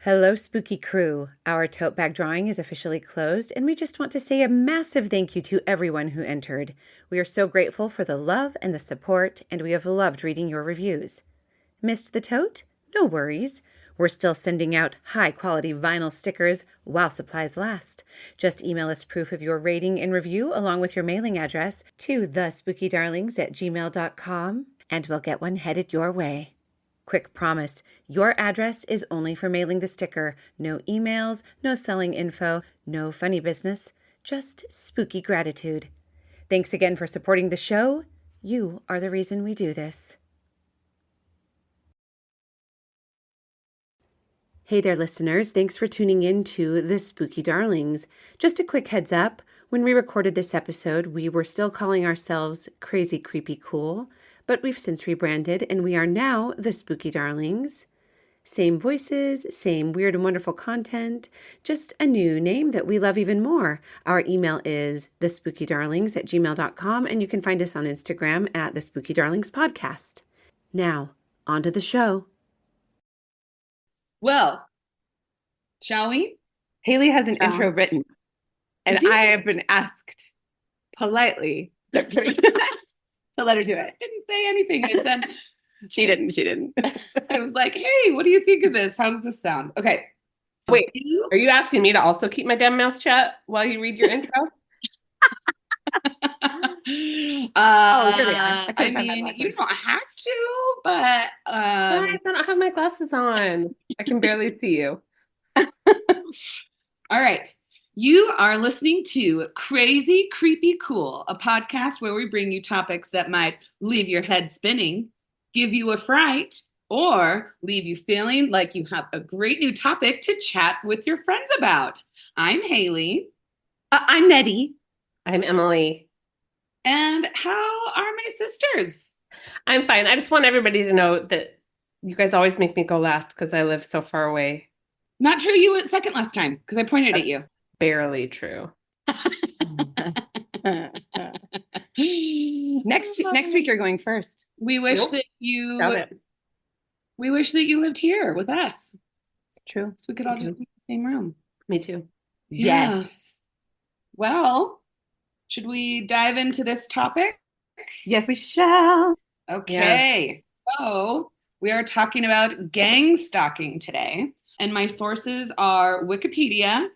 Hello, spooky crew. Our tote bag drawing is officially closed, and we just want to say a massive thank you to everyone who entered. We are so grateful for the love and the support, and we have loved reading your reviews. Missed the tote? No worries. We're still sending out high-quality vinyl stickers while supplies last. Just email us proof of your rating and review along with your mailing address to thespookydarlings@gmail.com, and we'll get one headed your way. Quick promise, your address is only for mailing the sticker. No emails, no selling info, no funny business, just spooky gratitude. Thanks again for supporting the show. You are the reason we do this. Hey there, listeners. Thanks for tuning in to The Spooky Darlings. Just a quick heads up, when we recorded this episode, we were still calling ourselves Crazy Creepy Cool, but we've since rebranded and we are now The Spooky Darlings. Same voices, same weird and wonderful content, just a new name that we love even more. Our email is thespookydarlings@gmail.com, and you can find us on Instagram at The Spooky Darlings Podcast. Now, on to the show. Well, shall we? Haley has an intro written, and did? I have been asked politely to let her do it. I didn't say anything. I said, She didn't. I was like, hey, what do you think of this? How does this sound? Okay. Wait, are you asking me to also keep my damn mouth shut while you read your intro? Really? I mean, you don't have to, but Guys, I don't have my glasses on. I can barely see you. all right. You are listening to Crazy Creepy Cool, a podcast where we bring you topics that might leave your head spinning, give you a fright, or leave you feeling like you have a great new topic to chat with your friends about. I'm Haley. I'm Nettie. I'm Emily. And how are my sisters? I'm fine. I just want everybody to know that you guys always make me go last because I live so far away. Not true. You went second last time because I pointed at you. Barely true. Next week you're going first. We wish that you lived here with us. It's true. So we could all just be in the same room. Me too. Yeah. Yes. Well, should we dive into this topic? Yes, we shall. Okay. So we are talking about gang stalking today. And my sources are Wikipedia,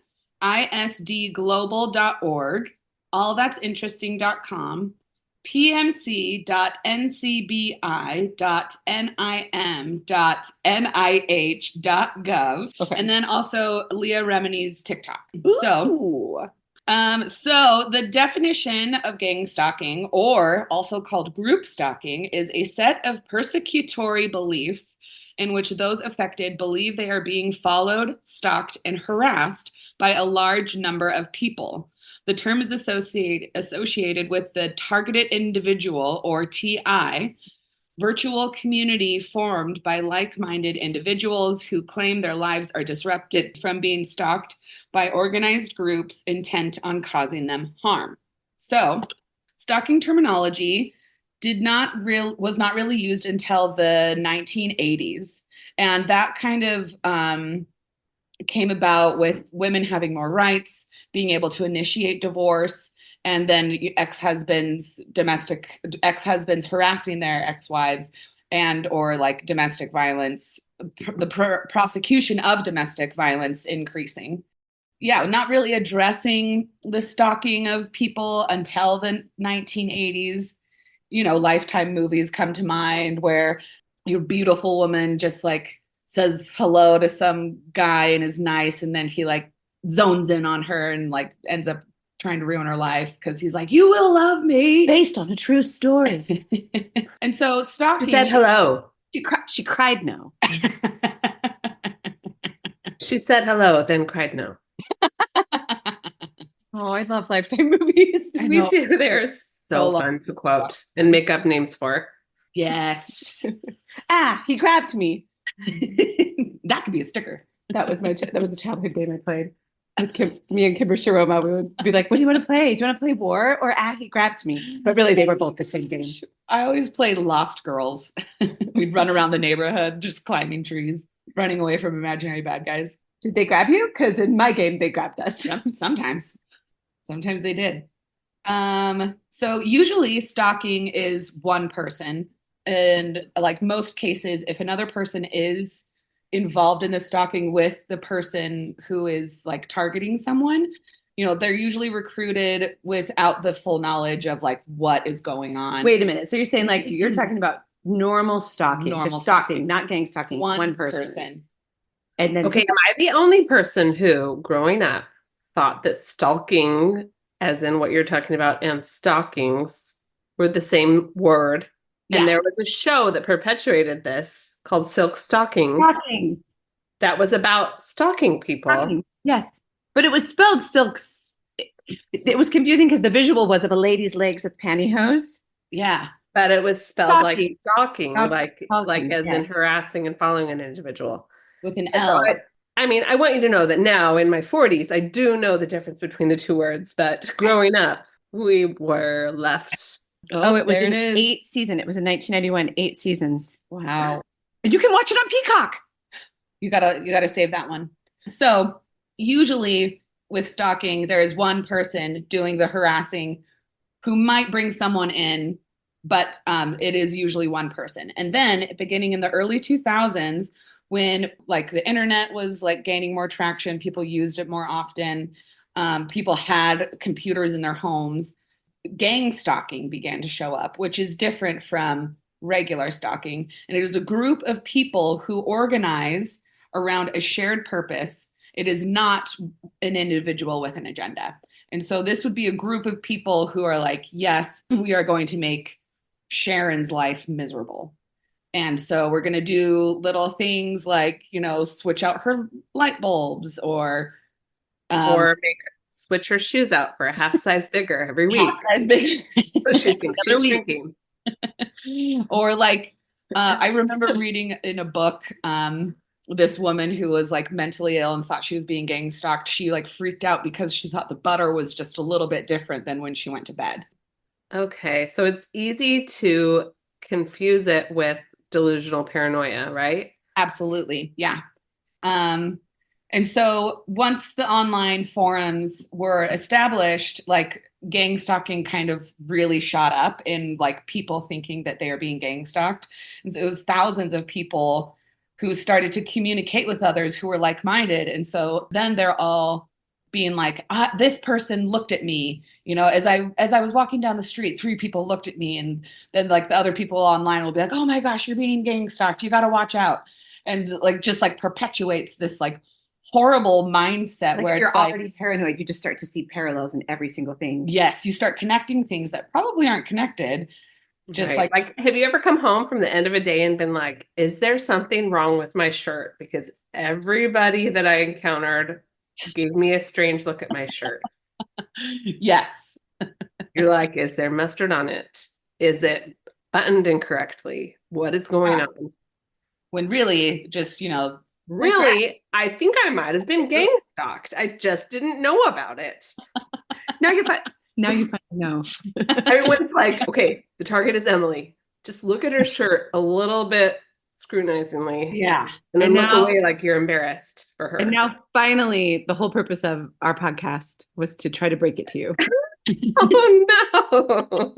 isdglobal.org, allthat'sinteresting.com, pmc.ncbi.nim.nih.gov, Okay. and then also Leah Remini's TikTok. Ooh. So the definition of gang stalking, or also called group stalking, is a set of persecutory beliefs in which those affected believe they are being followed, stalked, and harassed by a large number of people. The term is associated with the targeted individual, or TI, virtual community formed by like-minded individuals who claim their lives are disrupted from being stalked by organized groups intent on causing them harm. So, stalking terminology was not really used until the 1980s, and that kind of came about with women having more rights, being able to initiate divorce, and then ex-husbands harassing their ex-wives, and or like domestic violence, the prosecution of domestic violence increasing. Yeah, not really addressing the stalking of people until the 1980s. You know, Lifetime movies come to mind where your beautiful woman just like says hello to some guy and is nice, and then he like zones in on her and like ends up trying to ruin her life because he's like, you will love me. Based on a true story. And so stalking. She said hello. She cried no. She said hello, then cried no. Oh, I love Lifetime movies. Me too. They're so fun to quote and make up names for. Yes. He grabbed me. That could be a sticker. That was a childhood game I played. Me and Kimber Sharoma, we would be like, what do you want to play? Do you want to play war or he grabbed me? But really, they were both the same game. I always played Lost Girls. We'd run around the neighborhood just climbing trees. running away from imaginary bad guys. Did they grab you? Because in my game, they grabbed us. Yeah, sometimes. Sometimes they did. So usually stalking is one person. And like most cases, if another person is involved in the stalking with the person who is like targeting someone, they're usually recruited without the full knowledge of like what is going on. Wait a minute. So you're saying like you're talking about normal stalking, Normal just stalking, stalking. not gang stalking, One person. person. And then Okay, am I the only person who, growing up, thought that stalking, as in what you're talking about, and stalkings were the same word? Yeah. And there was a show that perpetuated this called Silk Stockings stalking. that was about stalking people. Stalking. Yes. But it was spelled silks. It was confusing because the visual was of a lady's legs with pantyhose. Yeah. But it was spelled like Stalking. stalking, like as yeah. in harassing and following an individual. With an And so L. I want you to know that now in my 40s, I do know the difference between the two words, but growing up, we were left. Oh, it was there an it is. 8 season. It was in 1991, 8 seasons. Wow. And you can watch it on Peacock. You gotta save that one. So usually with stalking, there is one person doing the harassing who might bring someone in, but it is usually one person. And then beginning in the early 2000s, when like the internet was like gaining more traction, people used it more often, people had computers in their homes, gang stalking began to show up, which is different from regular stalking. And it is a group of people who organize around a shared purpose. It is not an individual with an agenda. And so this would be a group of people who are like, yes, we are going to make Sharon's life miserable. And so we're going to do little things like, switch out her light bulbs or Switch her shoes out for a half size bigger every week. Half size bigger. So she thinks she's shrinking. Or like, I remember reading in a book, this woman who was like mentally ill and thought she was being gang stalked. She like freaked out because she thought the butter was just a little bit different than when she went to bed. Okay, so it's easy to confuse it with delusional paranoia, right? Absolutely. Yeah. And so once the online forums were established, like gang stalking kind of really shot up in like people thinking that they are being gang stalked. And so it was thousands of people who started to communicate with others who were like-minded. And so then they're all being like, this person looked at me, as I was walking down the street, 3 people looked at me. And then like the other people online will be like, oh my gosh, you're being gang stalked. You got to watch out. And like, just like perpetuates this like horrible mindset like where you're it's already like paranoid. You just start to see parallels in every single thing. yes, you start connecting things that probably aren't connected. Just right. Like, have you ever come home from the end of a day and been like, is there something wrong with my shirt? Because everybody that I encountered gave me a strange look at my shirt. yes. You're like, is there mustard on it? Is it buttoned incorrectly? What is going on? When really just, Really, I think I might have been gang stalked. I just didn't know about it. Now you finally know. Everyone's like, okay, the target is Emily. Just look at her shirt a little bit scrutinizingly. Yeah. And then look now, away like you're embarrassed for her. And now finally, the whole purpose of our podcast was to try to break it to you. Oh no.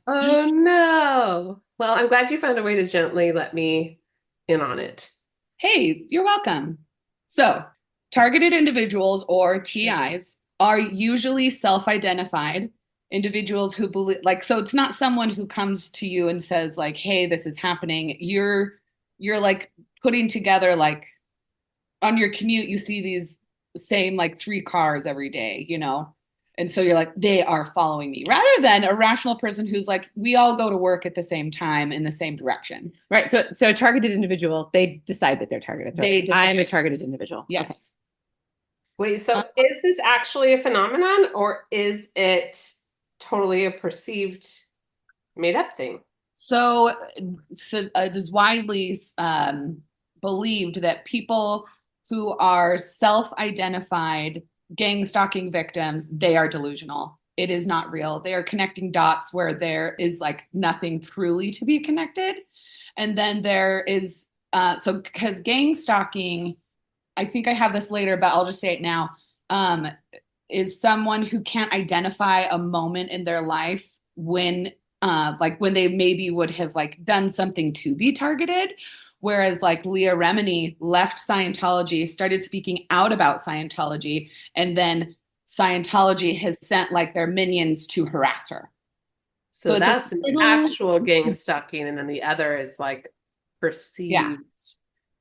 Oh no. Well, I'm glad you found a way to gently let me in on it. Hey, you're welcome. So, targeted individuals or TIs are usually self-identified individuals who believe so it's not someone who comes to you and says like, hey, this is happening. You're like putting together like on your commute, you see these same like 3 cars every day, And so you're like, they are following me, rather than a rational person who's like, we all go to work at the same time in the same direction. Right. So a targeted individual, they decide that they're targeted. I'm a targeted individual. Yes. Okay. Wait, so is this actually a phenomenon or is it totally a perceived made up thing? So it is widely believed that people who are self-identified gang stalking victims, they are delusional. It is not real. They are connecting dots where there is like nothing truly to be connected. And then there is So because gang stalking, I think I have this later, but I'll just say it now. Um, is someone who can't identify a moment in their life when like when they maybe would have like done something to be targeted. Whereas like Leah Remini left Scientology, started speaking out about Scientology, and then Scientology has sent like their minions to harass her. So So it's a that's an little, actual gang stalking, and then the other is like yeah, perceived,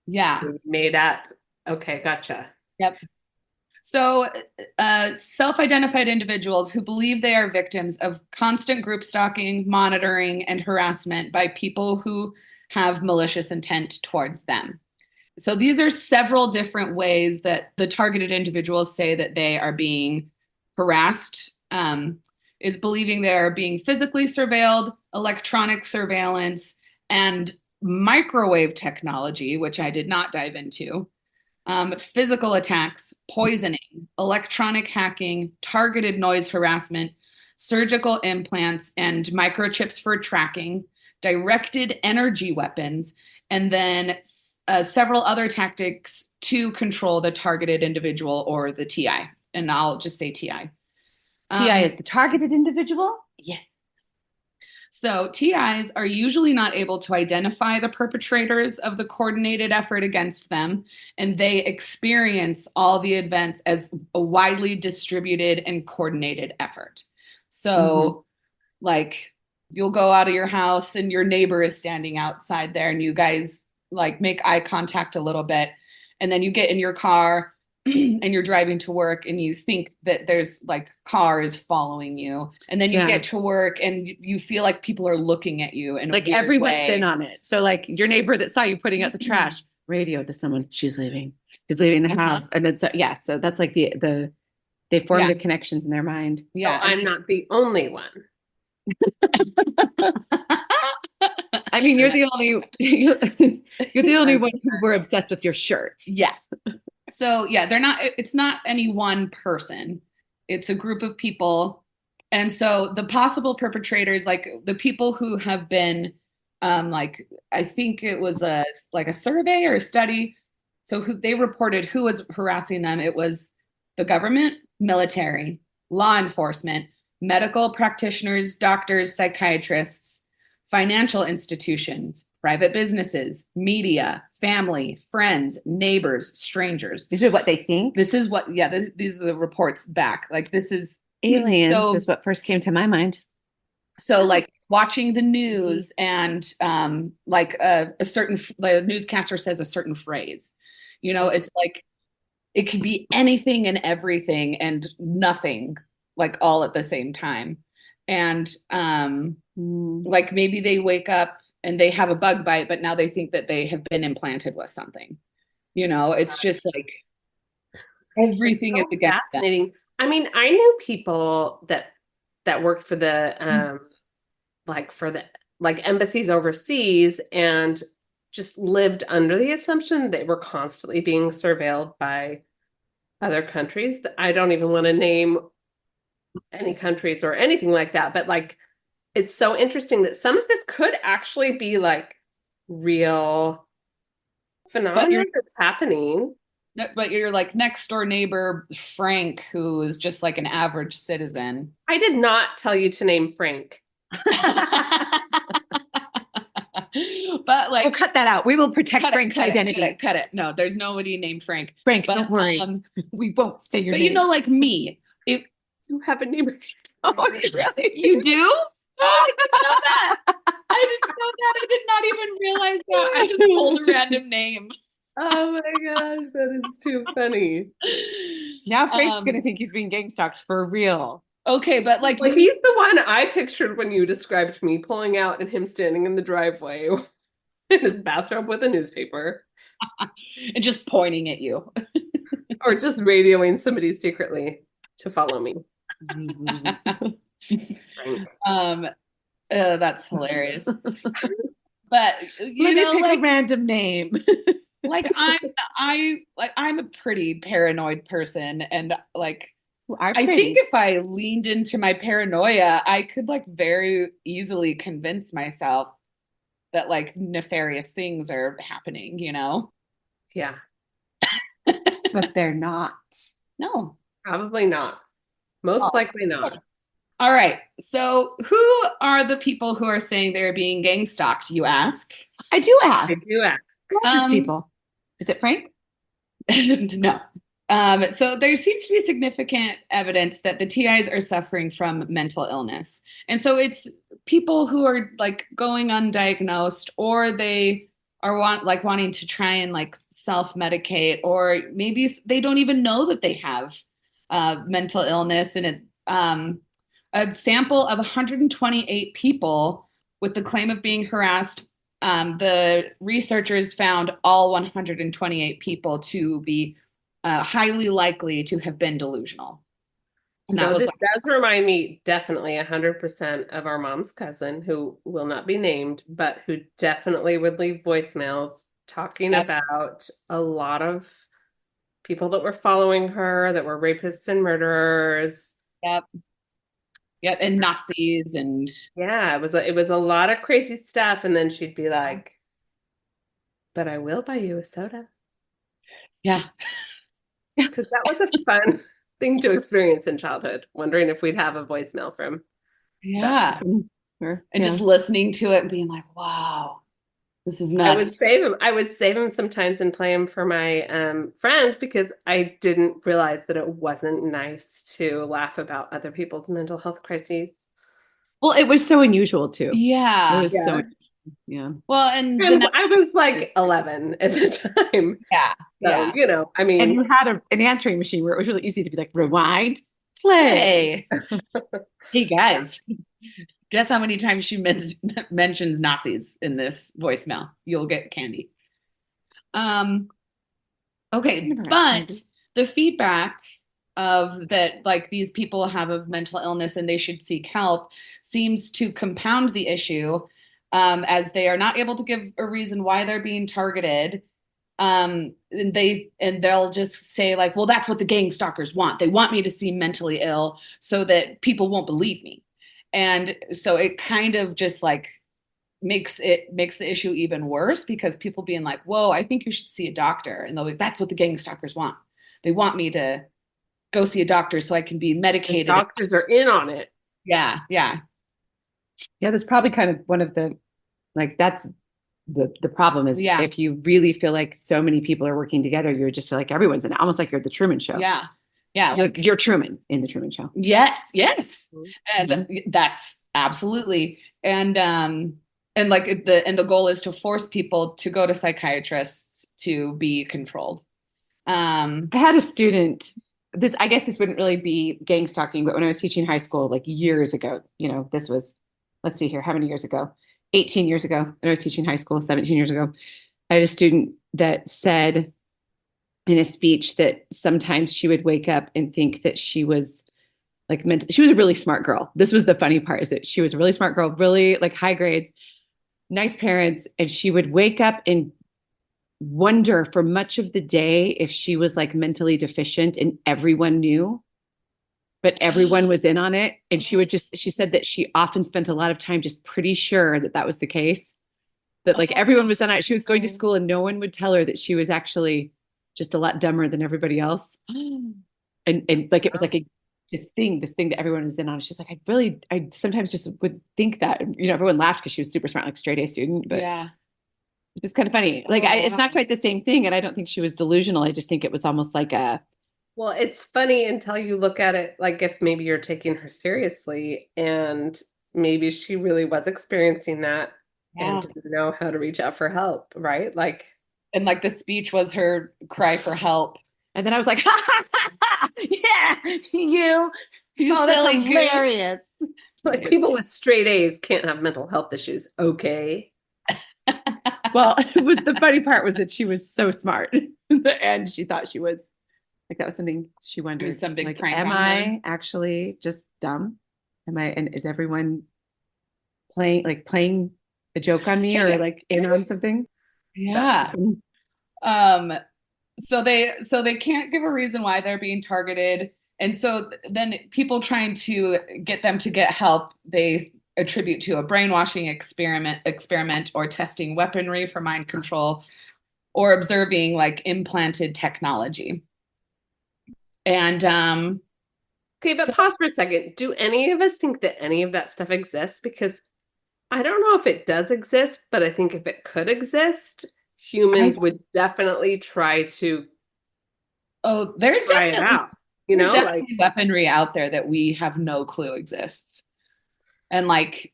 yeah, made up. Okay, gotcha. yep. So, self-identified individuals who believe they are victims of constant group stalking, monitoring, and harassment by people who have malicious intent towards them. So, these are several different ways that the targeted individuals say that they are being harassed. Is believing they are being physically surveilled, electronic surveillance, and microwave technology, which I did not dive into, physical attacks, poisoning, electronic hacking, targeted noise harassment, surgical implants, and microchips for tracking, directed energy weapons, and then several other tactics to control the targeted individual or the TI. And I'll just say TI. TI is the targeted individual? Yes. So TIs are usually not able to identify the perpetrators of the coordinated effort against them, and they experience all the events as a widely distributed and coordinated effort. So, like, you'll go out of your house and your neighbor is standing outside there, and you guys like make eye contact a little bit, and then you get in your car and you're driving to work and you think that there's like cars following you, and then you Yeah. get to work and you feel like people are looking at you in a Like weird everyone's way. in on it. So like your neighbor that saw you putting out the trash radioed to someone, she's leaving the house. And it's yeah, so that's like they form the connections in their mind. Yeah, So I'm not the only one. I mean, you're the only you're the only one who were obsessed with your shirt. Yeah. So yeah, it's not any one person. It's a group of people. And so the possible perpetrators, like the people who have been like I think it was a survey or a study. So who they reported who was harassing them. It was the government, military, law enforcement, medical practitioners, doctors, psychiatrists, financial institutions, private businesses, media, family, friends, neighbors, strangers. These are what they think. This is what, yeah, these are the reports back. Like this is Aliens is what first came to my mind. So like watching the news and like a certain the newscaster says a certain phrase, it's like it could be anything and everything and nothing like all at the same time. And like maybe they wake up and they have a bug bite, but now they think that they have been implanted with something. It's just like everything is against them. Fascinating. I mean, I knew people that worked for the like embassies overseas and just lived under the assumption they were constantly being surveilled by other countries. I don't even want to name any countries or anything like that, but like it's so interesting that some of this could actually be like real phenomena that's happening. But you're like next door neighbor Frank, who is just like an average citizen. I did not tell you to name Frank. But like, we'll cut that out. We will protect Frank's identity. Cut it. No, there's nobody named Frank. Frank, but, don't worry. We won't say your name. But like me, if you have a neighbor. Oh, really? You do? Oh, I didn't know that. I didn't know that. I did not even realize that. I just pulled a random name. Oh my gosh, that is too funny. Now Frank's gonna think he's being gang stalked for real. Okay, but like he's the one I pictured when you described me pulling out and him standing in the driveway in his bathrobe with a newspaper. And just pointing at you. Or just radioing somebody secretly to follow me. That's hilarious. But you know, pick a random name. Like I'm a pretty paranoid person, and like I think if I leaned into my paranoia, I could like very easily convince myself that like nefarious things are happening, you know? Yeah, But they're not. No. probably not. Most Oh. likely not. All right. So, who are the people who are saying they're being gang stalked, you ask? I do I ask. do ask. Who are these people? Is it Frank? No. So there seems to be significant evidence that the TIs are suffering from mental illness. And so it's people who are like going undiagnosed, or they are wanting to try and like self-medicate, or maybe they don't even know that they have mental illness. And a sample of 128 people with the claim of being harassed, the researchers found all 128 people to be highly likely to have been delusional. And that So was this does remind me definitely 100% of our mom's cousin who will not be named, but who definitely would leave voicemails talking yep, about a lot of people that were following her that were rapists and murderers. yep, yep, and Nazis and Yeah, it was a lot of crazy stuff. And then she'd be like, but I will buy you a soda. yeah, Because that was a fun thing to experience in childhood, wondering if we'd have a voicemail from that yeah, person. Sure. and just listening to it and being like, wow, this is I would nuts. save them. I would save them sometimes and play them for my friends because I didn't realize that it wasn't nice to laugh about other people's mental health crises. Well, it was so unusual too. It Yeah. was Yeah. so, yeah. Well, and And I was like 11 at the time. yeah, So, yeah. I And mean, you had an answering machine where it was really easy to be like, rewind, play. Hey, hey guys, guess how many times she mentions Nazis in this voicemail? You'll get candy. Um, okay, Never had but candy. the feedback of that, like these people have a mental illness and they should seek help, seems to compound the issue, as they are not able to give a reason why they're being targeted. And they'll just say like, well, that's what the gang stalkers want. They want me to seem mentally ill so that people won't believe me. And so it kind of just like makes the issue even worse, because people being like, whoa, I think you should see a doctor. And they'll be, that's what the gang stalkers want. They want me to go see a doctor so I can be the medicated. doctors are in on it. Yeah, yeah, Yeah, that's probably kind of one of the, like, that's the problem is yeah, if you really feel like so many people are working together, you just feel like everyone's in it, almost like you're the Truman Show. yeah, yeah. You're, you're Truman in the Truman Show. Yes, yes. And Mhm. that's absolutely. And like the goal is to force people to go to psychiatrists to be controlled. I had a student, this, I guess this wouldn't really be gang stalking, but when I was teaching high school, like years ago, this was, let's see here, how many years ago? 18 years ago, when I was teaching high school, 17 years ago, I had a student that said in a speech that sometimes she would wake up and think that she was like she was a really smart girl. This was the funny part, is that she was a really smart girl, really like high grades, nice parents, and she would wake up and wonder for much of the day if she was like mentally deficient, and everyone knew, but everyone was in on it. And she said that she often spent a lot of time just pretty sure that that was the case, that like everyone was in on it. She was going to school and no one would tell her that she was actually just a lot dumber than everybody else. And like it was like this thing that everyone was in on. She's like, I sometimes just would think that, everyone laughed because she was super smart, like straight A student, but Yeah. it's just kind of funny. Like it's not quite the same thing. And I don't think she was delusional. I just think it was almost like Well, it's funny until you look at it like if maybe you're taking her seriously and maybe she really was experiencing that and Yeah. didn't know how to reach out for help, right? Like, And like the speech was her cry for help. and then I was like, ha ha ha ha, yeah, You oh, that's silly goose. hilarious. like people with straight A's can't have mental health issues. Okay. Well, it was the funny part was that she was so smart, and she thought she was like, that was something she It wondered. was some big Like, prank am on her. I actually just dumb? And is everyone playing a joke on me or like in on something? Yeah. Um, so they can't give a reason why they're being targeted. And so then people trying to get them to get help, they attribute to a brainwashing experiment or testing weaponry for mind control or observing like implanted technology. And Okay, but pause for a second. Do any of us think that any of that stuff exists? Because I don't know if it does exist, but I think if it could exist, I humans would definitely try to oh, there's try it definitely out. You there's know, like definitely weaponry out there that we have no clue exists. And like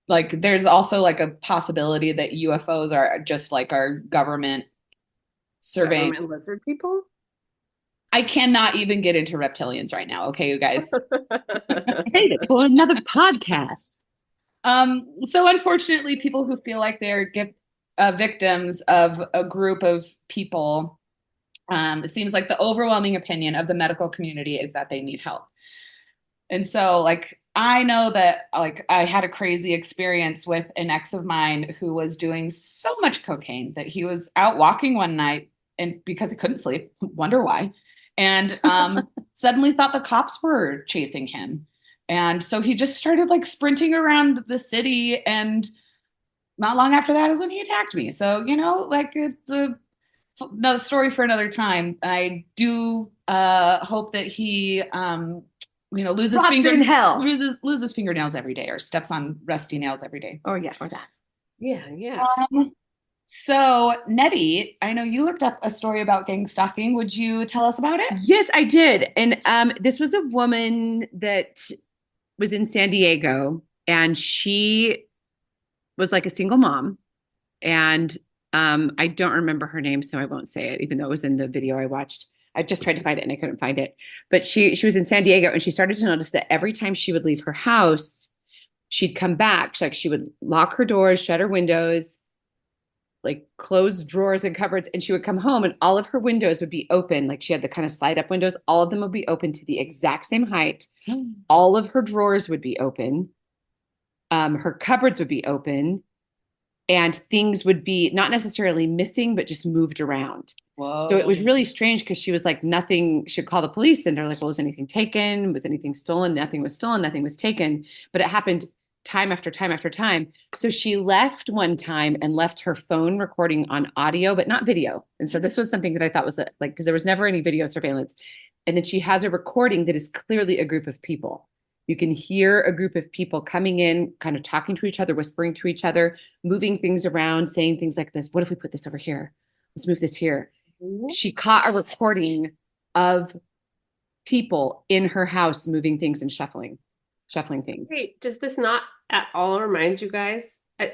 there's also like a possibility that UFOs are just like our government surveying. government lizard people. I cannot even get into reptilians right now. Okay, you guys. Save it for another podcast. So unfortunately, people who feel like they're victims of a group of people, it seems like the overwhelming opinion of the medical community is that they need help. And so, like, I know that, like, I had a crazy experience with an ex of mine who was doing so much cocaine that he was out walking one night and because he couldn't sleep, wonder why, and suddenly thought the cops were chasing him. And so he just started like sprinting around the city. And not long after that is when he attacked me. So, like it's another story for another time. I do hope that he loses Rots in hell. loses fingernails every day or steps on rusty nails every day. Oh yeah, or that. Yeah. So Nettie, I know you looked up a story about gang stalking. Would you tell us about it? Yes, I did. And this was a woman that was in San Diego, and she was like a single mom. And I don't remember her name, so I won't say it, even though it was in the video I watched. I just tried to find it and I couldn't find it. But she was in San Diego, and she started to notice that every time she would leave her house, she'd come back. Like she would lock her doors, shut her windows, like close drawers and cupboards, and she would come home and all of her windows would be open. Like she had the kind of slide up windows, all of them would be open to the exact same height. All of her drawers would be open. Her cupboards would be open, and things would be not necessarily missing, but just moved around. Whoa. So it was really strange because she was like, nothing should call the police. And they're like, well, was anything taken? Was anything stolen? Nothing was stolen. Nothing was taken. But it happened time after time after time. So she left one time and left her phone recording on audio, but not video. And so this was something that I thought was like, because there was never any video surveillance. And then she has a recording that is clearly a group of people. You can hear a group of people coming in, kind of talking to each other, whispering to each other, moving things around, saying things like this. What if we put this over here? Let's move this here. She caught a recording of people in her house moving things and shuffling things. Hey, does this not at all remind you guys? I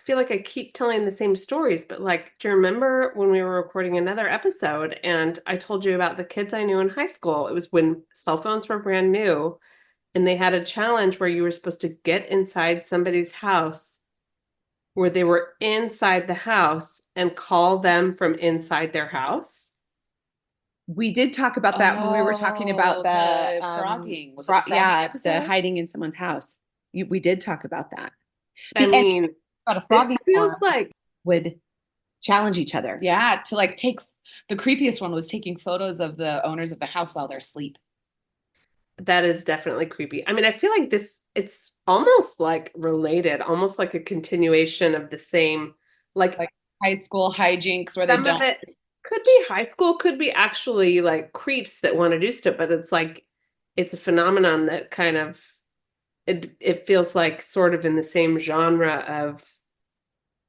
feel like I keep telling the same stories, but like, do you remember when we were recording another episode and I told you about the kids I knew in high school? It was when cell phones were brand new, and they had a challenge where you were supposed to get inside somebody's house where they were inside the house and call them from inside their house. We did talk about that when we were talking about the frogging. Was it yeah, frogging the episode? hiding in someone's house. We did talk about that. I mean, about a this frogging feels forum like would challenge each other. Yeah, to like take the creepiest one was taking photos of the owners of the house while they're asleep. that is definitely creepy. I mean, I feel like it's almost like related, almost like a continuation of the same, like High school hijinks where they some of don't. it could be high school, could be actually like creeps that want to do stuff, but it's like it's a phenomenon that kind of it feels like sort of in the same genre of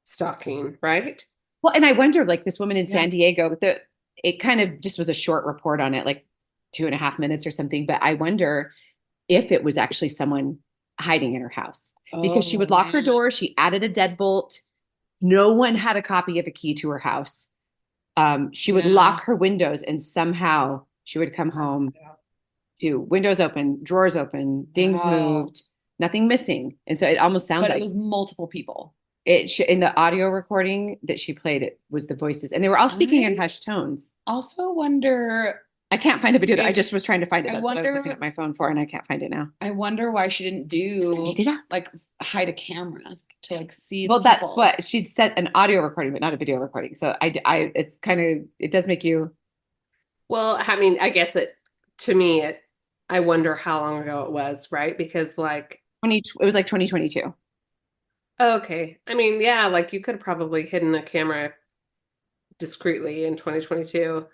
stalking, right? Well, and I wonder, like this woman in Yeah. San Diego, it kind of just was a short report on it, like 2.5 minutes or something. But I wonder if it was actually someone hiding in her house because she would lock her door. She added a deadbolt. No one had a copy of a key to her house. She would lock her windows, and somehow she would come home to windows open, drawers open, things moved, nothing missing. And so it almost sounds But like it was multiple people. in the audio recording that she played, it was the voices, and they were all speaking in hushed tones. Also wonder, I can't find the video. I If- just was trying to find it. I That's what I was wonder- looking at my phone for, and I can't find it now. I wonder why she didn't Just made do it up. like hide a camera to like see. Well, the that's people. what she'd set an audio recording, but not a video recording. So it's kind of, it does make you. Well, I mean, I guess to me, I wonder how long ago it was, right? Because like It was like 2022. Okay. I mean, yeah, like you could have probably hidden a camera discreetly in 2022.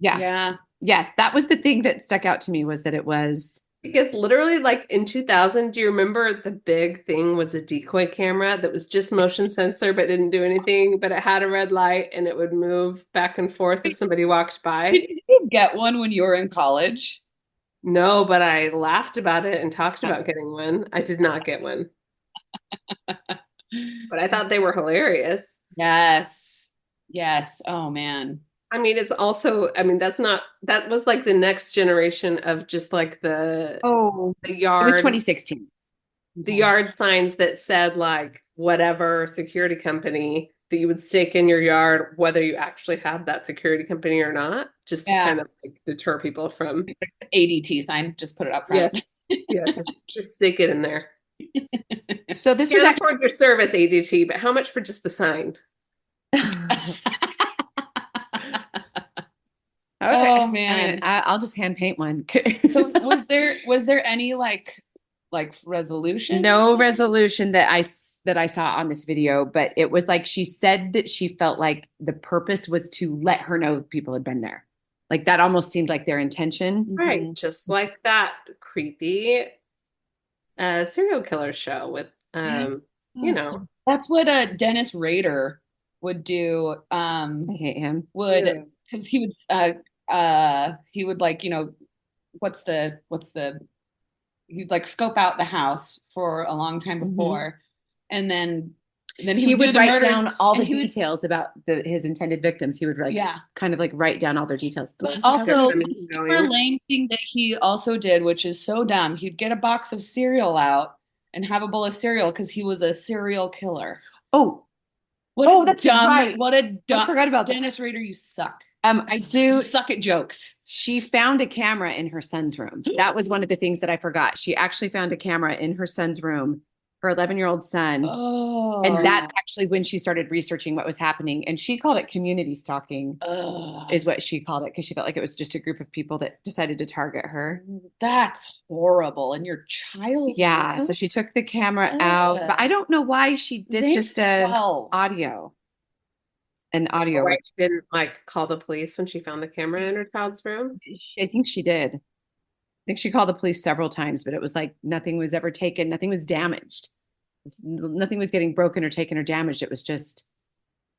Yeah. Yeah. Yes, that was the thing that stuck out to me was that it was. Because literally, like in 2000, do you remember the big thing was a decoy camera that was just motion sensor but didn't do anything, but it had a red light and it would move back and forth if somebody walked by? Did you get one when you were in college? No, but I laughed about it and talked about getting one. I did not get one, but I thought they were hilarious. Yes. Yes. Oh man. I mean, it's also, I mean, that was like the next generation of just like Oh, the it was yard 2016. the Okay. yard signs that said like whatever security company that you would stick in your yard, whether you actually have that security company or not, just to Yeah. kind of like deter people from, ADT sign, just put it up front. yes, yeah, just stick it in there. So this was Can't actually. afford your service, ADT, but how much for just the sign? Okay. Oh I mean, man. I'll just hand paint one. So was there any like resolution? No resolution that I saw on this video, but it was like she said that she felt like the purpose was to let her know people had been there. Like that almost seemed like their intention. Right, Mhm. just like that creepy serial killer show with Yeah. you know, That's what a Dennis Rader would do. I hate him. Would yeah. because he would like, what's the he'd like scope out the house for a long time Mhm. before, and then he He would do would the write murders, down all and the he would, details about his intended victims. He would like yeah. kind of like write down all their details. But As they're also coming the and super going. lame thing that he also did, which is so dumb, he'd get a box of cereal out and have a bowl of cereal because he was a serial killer. Oh, What oh, a that's dumb, right. what a I dumb forgot about that. Dennis Rader, you suck. I You do. suck at jokes. She found a camera in her son's room. That was one of the things that I forgot. She actually found a camera in her son's room, her 11-year-old son. And that's Oh, actually when she started researching what was happening. And she called it community stalking, ugh. is what she called it, because she felt like it was just a group of people that decided to target her. That's horrible. And your child's Yeah. room? So she took the camera out, but I Ugh. don't know why she did Zane's just a 12. audio, an Or audio. why she didn't like call the police when she found the camera in her child's room. I think she did. I think she called the police several times, but it was like nothing was ever taken, nothing was damaged. Nothing was getting broken or taken or damaged. It was just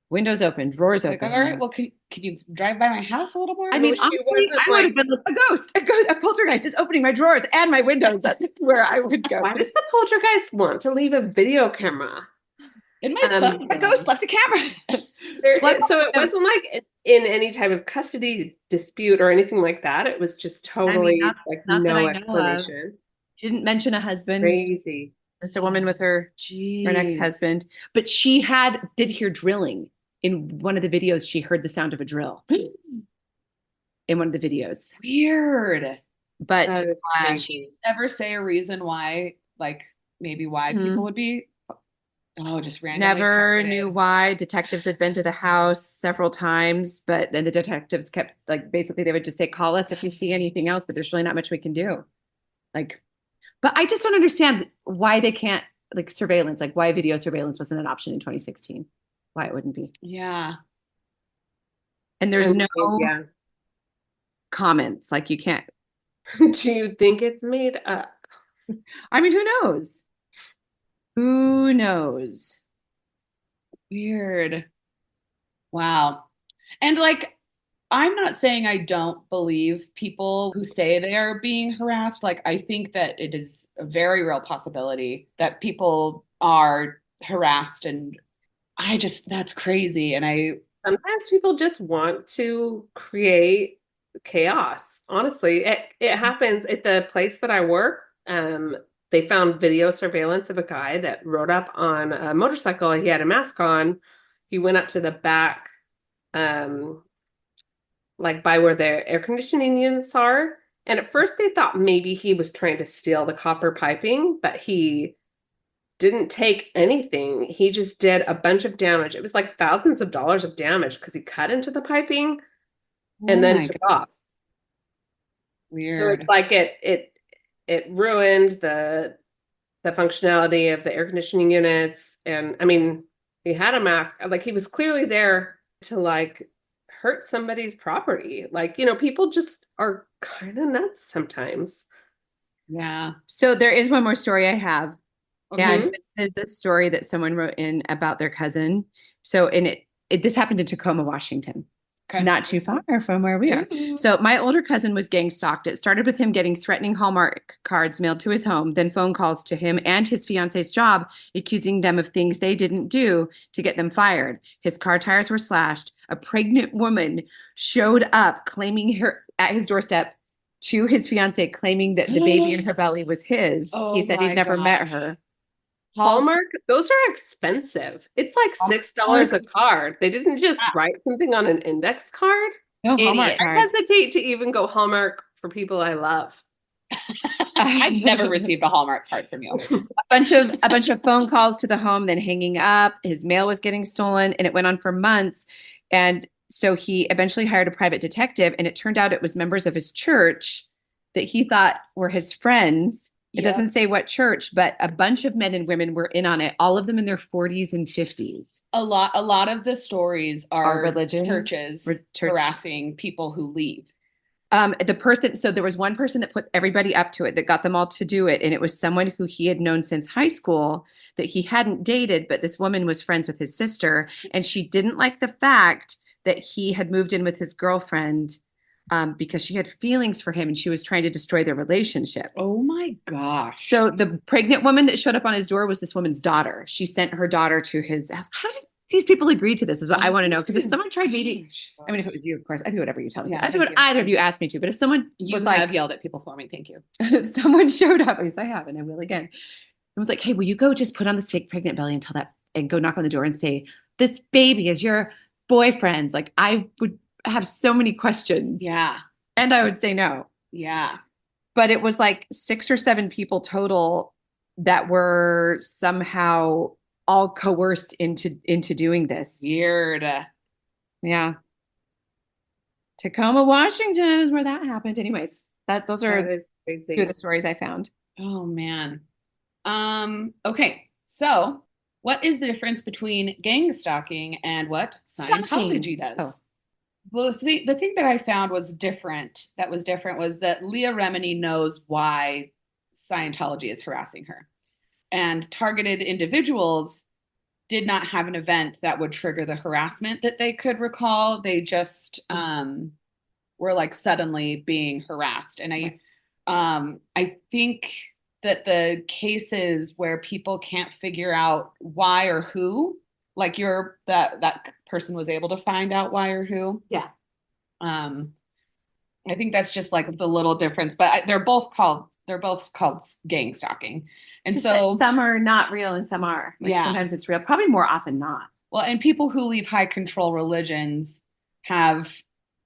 windows open, drawers Like, all open. right, well, can you drive by my house a little more? I mean, She honestly, wasn't I would like, have been like a ghost, a poltergeist. It's opening my drawers and my windows. That's where I would go. why does the poltergeist want to leave a video camera? In my son's A ghost room. left a camera. Well, So it wasn't like in any type of custody dispute or anything like that. It was just I mean, totally like not that no I know of. explanation. She didn't mention a husband, Crazy. just a woman with her next Jeez. husband. But she did hear drilling in one of the videos. She heard the sound of a drill in one of the videos. Weird. But That is Did crazy. she ever say a reason why, like maybe why people would be, just randomly never targeted? knew why. Detectives had been to the house several times, but then the detectives kept like basically they would just say, call us if you see anything else, but there's really not much we can do. Like, but I just don't understand why they can't like surveillance, like why video surveillance wasn't an option in 2016. Why it wouldn't be. Yeah. And there's no Yeah. comments. Like you can't. Do you think it's made up? I mean, who knows? Who knows? Weird. Wow. And like, I'm not saying I don't believe people who say they are being harassed. Like, I think that it is a very real possibility that people are harassed. And that's crazy. And Sometimes people just want to create chaos. Honestly, it happens at the place that I work. They found video surveillance of a guy that rode up on a motorcycle. He had a mask on. He went up to the back, um, like by where the air conditioning units are. And at first they thought maybe he was trying to steal the copper piping, but he didn't take anything. He just did a bunch of damage. It was like thousands of dollars of damage because he cut into the piping oh and then my took God, off. So it's weird. like it ruined the the functionality of the air conditioning units. And I mean, he had a mask. Like he was clearly there to like hurt somebody's property. Like, people just are kind of nuts sometimes. Yeah. So there is one more story I have. And Mhm. this is a story that someone wrote in about their cousin. So, and this happened in Tacoma, Washington, Okay. not too far from where we are. Ooh. So, my older cousin was gang stalked. It started with him getting threatening Hallmark cards mailed to his home, then phone calls to him and his fiance's job, accusing them of things they didn't do to get them fired. His car tires were slashed. A pregnant woman showed up claiming her at his doorstep to his fiance, claiming that the baby in her belly was his. Oh He said he'd my never met gosh. her. Hallmark, those are expensive. It's like $6 a card. They didn't just write something on an index card. No Hallmark Idiot. I cards. hesitate to even go Hallmark for people I love. I've never received a Hallmark card from you. A bunch of phone calls to the home, then hanging up. His mail was getting stolen, and it went on for months. And so he eventually hired a private detective, and it turned out it was members of his church that he thought were his friends. It Yep. doesn't say what church, but a bunch of men and women were in on it, all of them in their 40s and 50s. A lot of the stories are religion, churches harassing people who leave. So there was one person that put everybody up to it, that got them all to do it. And it was someone who he had known since high school that he hadn't dated, but this woman was friends with his sister. And she didn't like the fact that he had moved in with his girlfriend because she had feelings for him and she was trying to destroy their relationship. Oh my gosh. So the pregnant woman that showed up on his door was this woman's daughter. She sent her daughter to his house. How did these people agree to this is what I want to know. Because if someone tried meeting, I mean, if it was you, of course, I'd do whatever you tell me. Yeah, I'd do what thank you. either of you asked me to. But if someone You was have like, yelled at people for me. Thank you. if someone showed up, yes, I have, and I will again. It was like, hey, will you go just put on this fake pregnant belly until that and go knock on the door and say, this baby is your boyfriend's? Like, I would have so many questions. Yeah. And I would say no. Yeah. But it was like 6 or 7 people total that were somehow all coerced into doing this. Weird. Yeah. Tacoma, Washington is where that happened. Anyways, those are That is crazy. two of the stories I found. Oh man. Okay. So what is the difference between gang stalking and what Scientology does? Oh. Well, the thing that I found was different, was that Leah Remini knows why Scientology is harassing her. And targeted individuals did not have an event that would trigger the harassment that they could recall. They just were like suddenly being harassed. And I think that the cases where people can't figure out why or who, like that person was able to find out why or who. Yeah. I think that's just like the little difference, but they're both called gang stalking. And so some are not real and some are. Like, yeah. Sometimes it's real, probably more often not. Well, and people who leave high control religions have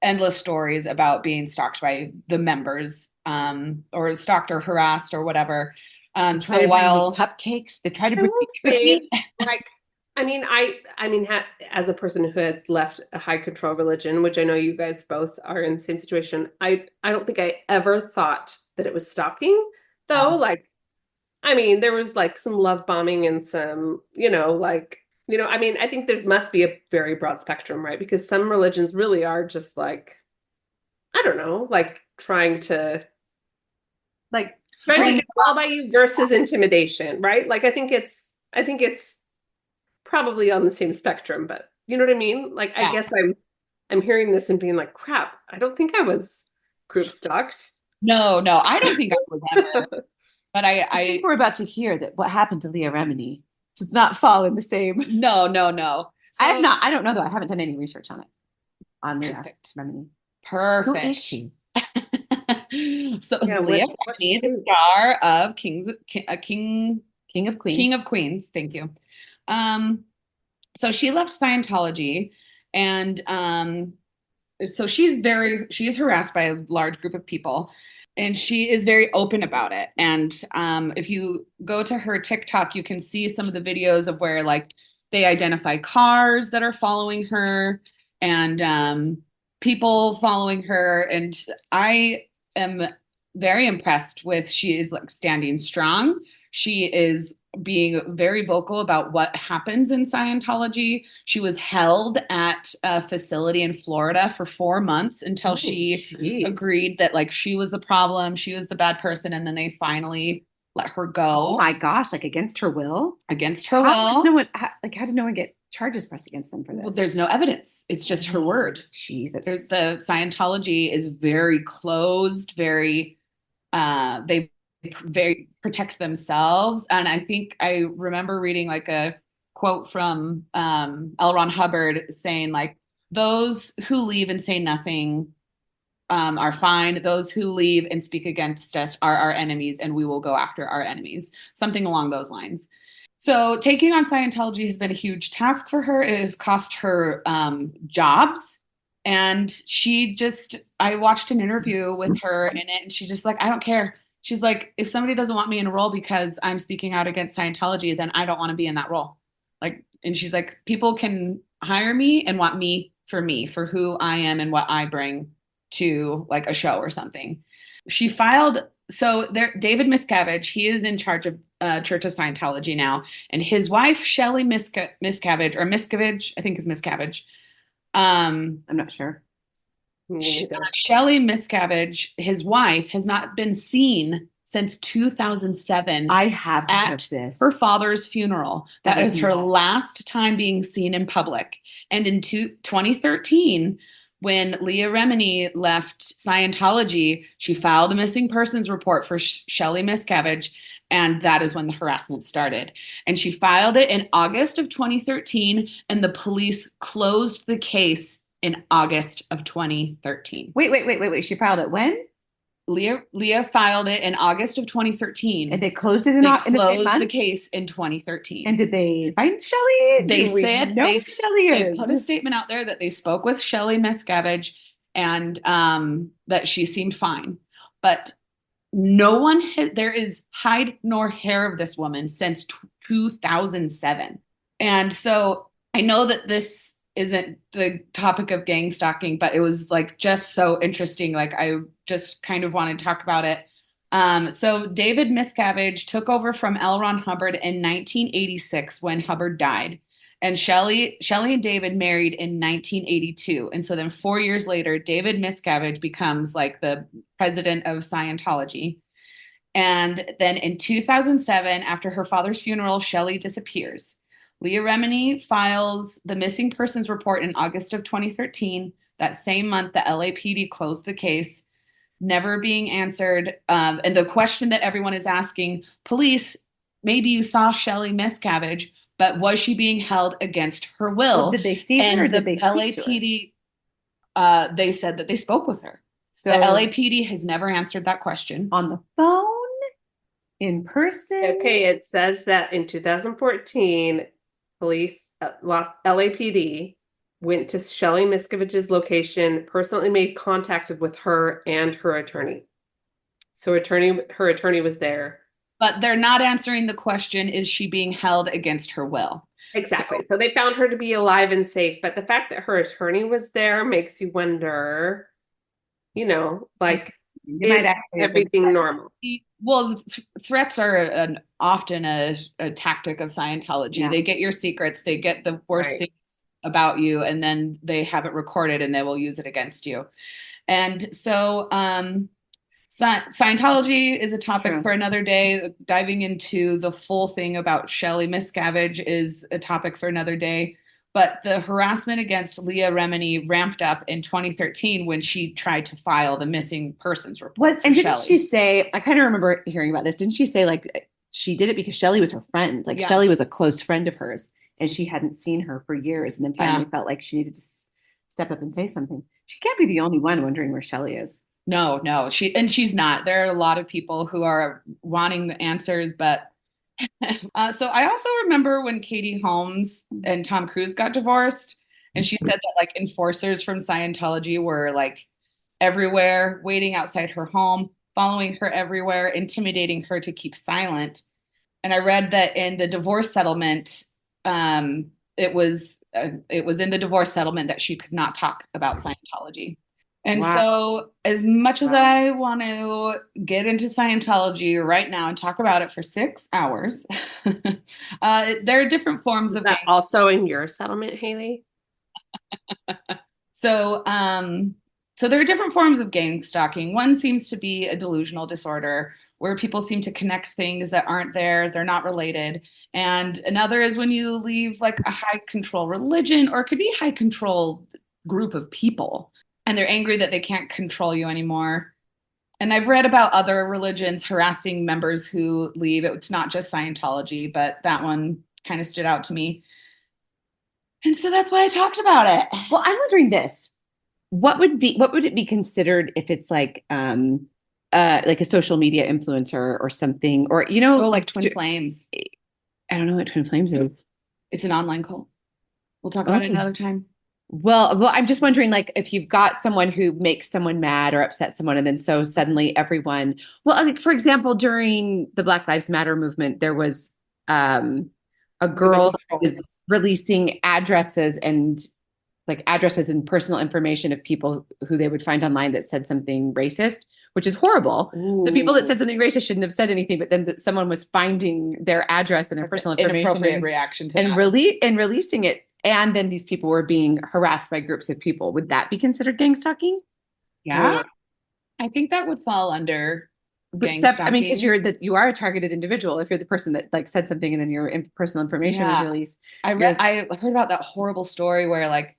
endless stories about being stalked by the members, or stalked or harassed or whatever. So while cupcakes, they try to bring It's like, as a person who has left a high control religion, which I know you guys both are in the same situation, I don't think I ever thought that it was stalking, though. Like, there was like some love bombing and some, I think there must be a very broad spectrum, right? Because some religions really are just like, I don't know, like trying to get all by you versus intimidation, right? Like, I think it's probably on the same spectrum, but you know what I mean? Like, yeah. I guess I'm hearing this and being like, crap, I don't think I was group stalked. No, I don't think I was ever. But I think we're about to hear that what happened to Leah Remini does not fall in the same. No. I have not. I don't know though. I haven't done any research on it. On Leah Remini. Perfect. Who is she? So Leah Remini, the star of King of Queens. King of Queens. Thank you. So she left Scientology, and so she is harassed by a large group of people. And she is very open about it. And if you go to her TikTok, you can see some of the videos of where like they identify cars that are following her and people following her. And I am very impressed with, she is like standing strong. She is being very vocal about what happens in Scientology. She was held at a facility in Florida for 4 months until she agreed that like she was the problem, she was the bad person, and then they finally let her go. Oh my gosh, like against her will? Against her How does will. no one how did no one get charges pressed against them for this? Well, there's no evidence. It's just her word. Jeez, The Scientology is very closed, very they very protect themselves. And I think I remember reading like a quote from L. Ron Hubbard saying like those who leave and say nothing are fine. Those who leave and speak against us are our enemies, and we will go after our enemies. Something along those lines. So taking on Scientology has been a huge task for her. It has cost her jobs. And I watched an interview with her in it, and she's just like, I don't care. She's like, if somebody doesn't want me in a role because I'm speaking out against Scientology, then I don't want to be in that role. Like, and she's like, people can hire me and want me, for who I am and what I bring to like a show or something. She filed, so there, David Miscavige, he is in charge of Church of Scientology now, and his wife, Shelley Miscavige, or Miscavige, I think is Miscavige. I'm not sure. Shelley Miscavige, his wife, has not been seen since 2007. I have heard at of this. her father's funeral. That is her nuts. last time being seen in public. And in 2013, when Leah Remini left Scientology, she filed a missing persons report for Shelley Miscavige, and that is when the harassment started. And she filed it in August of 2013, and the police closed the case in August of 2013. Wait. She filed it when? Leah filed it in August of 2013. And they closed it in They the same closed month? the case in 2013. And did they find Shelley? They Do we said know who Shelley they is? put a statement out there that they spoke with Shelley Miscavige and that she seemed fine. But no one there is hide nor hair of this woman since 2007. And so I know that this isn't the topic of gang stalking, but it was like just so interesting. Like I just kind of want to talk about it. So David Miscavige took over from L. Ron Hubbard in 1986 when Hubbard died. And Shelley and David married in 1982. And so then 4 years later, David Miscavige becomes like the president of Scientology. And then in 2007, after her father's funeral, Shelley disappears. Leah Remini files the missing persons report in August of 2013. That same month, the LAPD closed the case, never being answered. And the question that everyone is asking, police, maybe you saw Shelley Miscavige, but was she being held against her will? Well, did they see her or did they speak LAPD, to her? They said that they spoke with her. So the LAPD has never answered that question. On the phone? In person? Okay, it says that in 2014, police, LAPD went to Shelley Miscavige's location, personally made contact with her and her attorney. So her attorney was there. But they're not answering the question, is she being held against her will? Exactly. So they found her to be alive and safe. But the fact that her attorney was there makes you wonder, like, is everything normal? Well, threats are often a tactic of Scientology. Yeah. They get your secrets, they get the worst things about you, and then they have it recorded and they will use it against you. And so Scientology is a topic for another day. Diving into the full thing about Shelley Miscavige is a topic for another day. But the harassment against Leah Remini ramped up in 2013 when she tried to file the missing persons report. Didn't she say, I kind of remember hearing about this, didn't she say like she did it because Shelley was her friend? Like Shelley was a close friend of hers and she hadn't seen her for years and then finally felt like she needed to step up and say something. She can't be the only one wondering where Shelley is. No, she's not. There are a lot of people who are wanting the answers, but so I also remember when Katie Holmes and Tom Cruise got divorced, and she said that like enforcers from Scientology were like everywhere, waiting outside her home, following her everywhere, intimidating her to keep silent. And I read that in the divorce settlement, it was in the divorce settlement that she could not talk about Scientology. And Wow. so, as much as Wow. I want to get into Scientology right now and talk about it for 6 hours, there are different forms Is of that gang. also in your settlement, Haley? So, so there are different forms of gang stalking. One seems to be a delusional disorder where people seem to connect things that aren't there, they're not related. And another is when you leave like a high control religion, or it could be a high control group of people, and they're angry that they can't control you anymore. And I've read about other religions harassing members who leave. It's not just Scientology, but that one kind of stood out to me. And so that's why I talked about it. Well, I'm wondering this. What would it be considered if it's like a social media influencer or something, or Oh, like Twin Flames. I don't know what Twin Flames is. It's an online cult. We'll talk about it Oh. another time. Well, I'm just wondering, like, if you've got someone who makes someone mad or upset someone, and then so suddenly everyone, well, like, for example, during the Black Lives Matter movement, there was a girl that was releasing addresses and personal information of people who they would find online that said something racist, which is horrible. The people that said something racist shouldn't have said anything, but then someone was finding their address and their personal information Inappropriate reaction to and that. releasing it. And then these people were being harassed by groups of people. Would that be considered gang stalking? Yeah, I think that would fall under gang Except, I mean, stalking. because you are a targeted individual. If you're the person that like said something and then your personal information was Yeah. released. I heard about that horrible story where like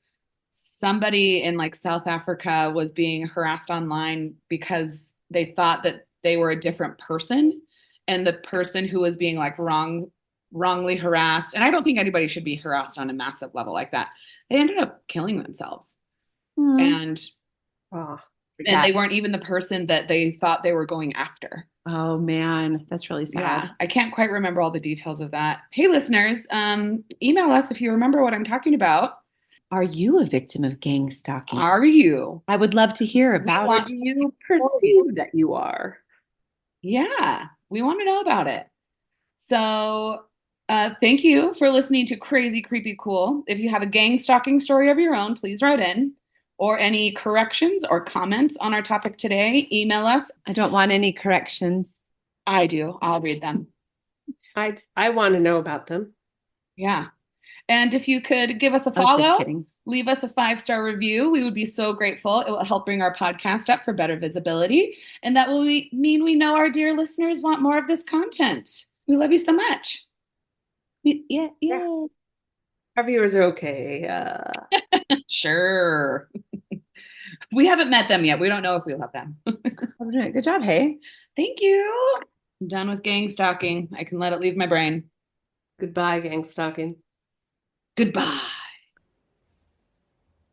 somebody in like South Africa was being harassed online because they thought that they were a different person, and the person who was being like wrongly harassed, and I don't think anybody should be harassed on a massive level like that. They ended up killing themselves. And Oh, and they weren't even the person that they thought they were going after. Oh man, that's really sad. Yeah, I can't quite remember all the details of that. Hey, listeners, email us if you remember what I'm talking about. Are you a victim of gang stalking? Are you? I would love to hear about or it. do you perceive that you are? Yeah, we want to know about it. So, thank you for listening to Crazy Creepy Cool. If you have a gang stalking story of your own, please write in. Or any corrections or comments on our topic today, email us. I don't want any corrections. I do. I'll read them. I want to know about them. Yeah. And if you could give us a I was just follow, kidding. leave us a 5-star review, we would be so grateful. It will help bring our podcast up for better visibility. And that will mean we know our dear listeners want more of this content. We love you so much. Yeah. Our viewers are okay. Sure. We haven't met them yet. We don't know if we love them. Good job, hey. Thank you. I'm done with gang stalking. I can let it leave my brain. Goodbye, gang stalking. Goodbye.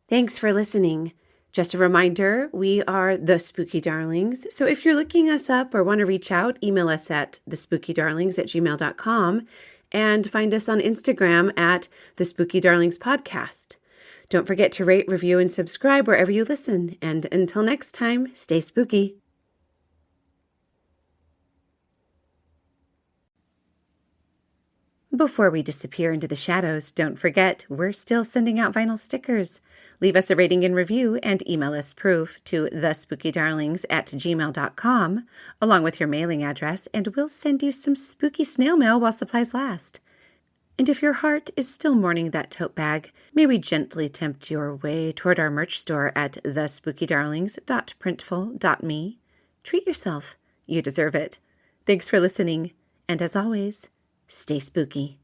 Thanks for listening. Just a reminder, we are The Spooky Darlings. So if you're looking us up or want to reach out, email us at thespookydarlings@gmail.com and find us on Instagram at The Spooky Darlings Podcast. Don't forget to rate, review, and subscribe wherever you listen. And until next time, stay spooky. Before we disappear into the shadows, don't forget, we're still sending out vinyl stickers. Leave us a rating and review and email us proof to thespookydarlings@gmail.com, along with your mailing address, and we'll send you some spooky snail mail while supplies last. And if your heart is still mourning that tote bag, may we gently tempt your way toward our merch store at thespookydarlings.printful.me. Treat yourself. You deserve it. Thanks for listening. And as always, stay spooky.